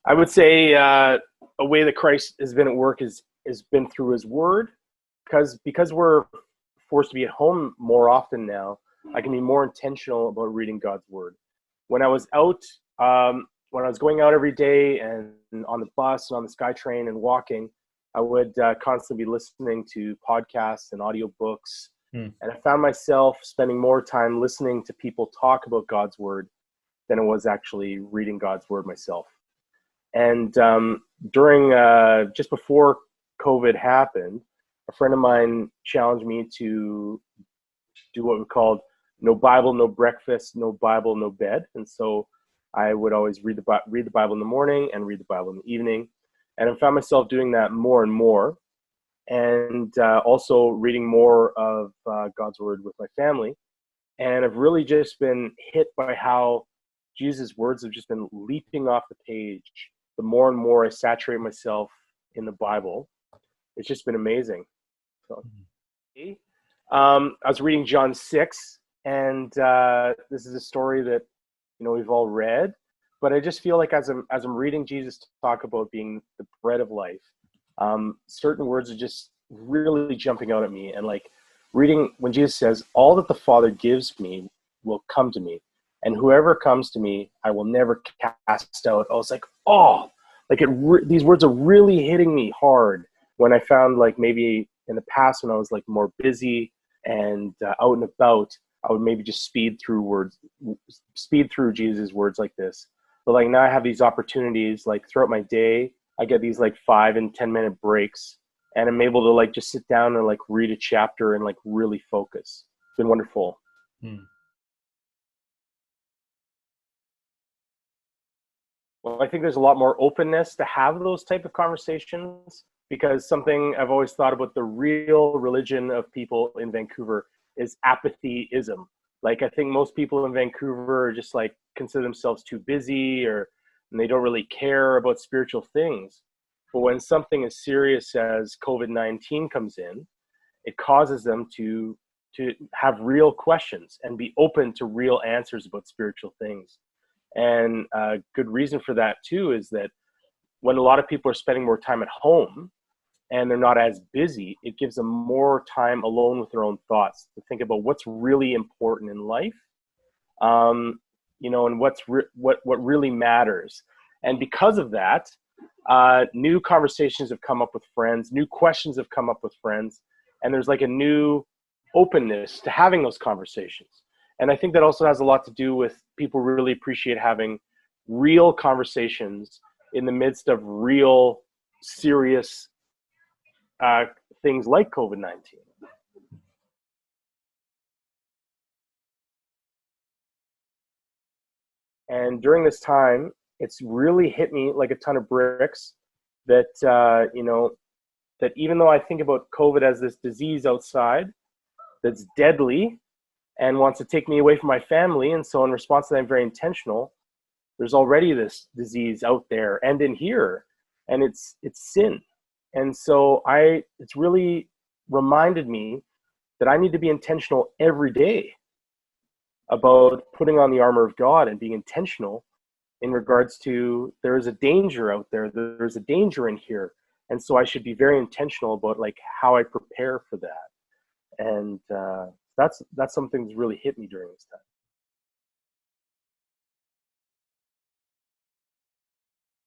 I would say a way that Christ has been at work is has been through His Word, because we're forced to be at home more often now. I can be more intentional about reading God's Word. When I was out, when I was going out every day and on the bus and on the SkyTrain and walking, I would constantly be listening to podcasts and audiobooks. Hmm. And I found myself spending more time listening to people talk about God's Word than it was actually reading God's Word myself. And during just before COVID happened, a friend of mine challenged me to do what we called no Bible, no breakfast, no Bible, no bed. And so I would always read the Bible in the morning and read the Bible in the evening. And I found myself doing that more and more, and also reading more of God's Word with my family. And I've really just been hit by how Jesus' words have just been leaping off the page. The more and more I saturate myself in the Bible, it's just been amazing. So, I was reading John 6, and this is a story that we've all read, but I just feel like as I'm reading Jesus talk about being the bread of life, certain words are just really jumping out at me. And like reading when Jesus says, "All that the Father gives me will come to me, and whoever comes to me, I will never cast out." I was like, oh, like these words are really hitting me hard when I found, like, maybe in the past when I was like more busy and out and about, I would maybe just speed through Jesus' words like this. But like now I have these opportunities, like throughout my day, I get these like 5 and 10 minute breaks, and I'm able to like just sit down and like read a chapter and like really focus. It's been wonderful. Hmm. Well, I think there's a lot more openness to have those type of conversations, because something I've always thought about the real religion of people in Vancouver is apathyism. Like I think most people in Vancouver are just like consider themselves too busy, and they don't really care about spiritual things. But when something as serious as COVID-19 comes in, it causes them to have real questions and be open to real answers about spiritual things. And a good reason for that too is that when a lot of people are spending more time at home and they're not as busy, it gives them more time alone with their own thoughts to think about what's really important in life, and what really matters. And because of that, new conversations have come up with friends, new questions have come up with friends, and there's like a new openness to having those conversations. And I think that also has a lot to do with people really appreciate having real conversations in the midst of real serious things like COVID-19. And during this time, it's really hit me like a ton of bricks that, that even though I think about COVID as this disease outside that's deadly and wants to take me away from my family, and so in response to that, I'm very intentional. There's already this disease out there and in here, and it's sin. And so it's really reminded me that I need to be intentional every day about putting on the armor of God and being intentional in regards to there is a danger out there. There's a danger in here. And so I should be very intentional about like how I prepare for that. And that's something that's really hit me during this time.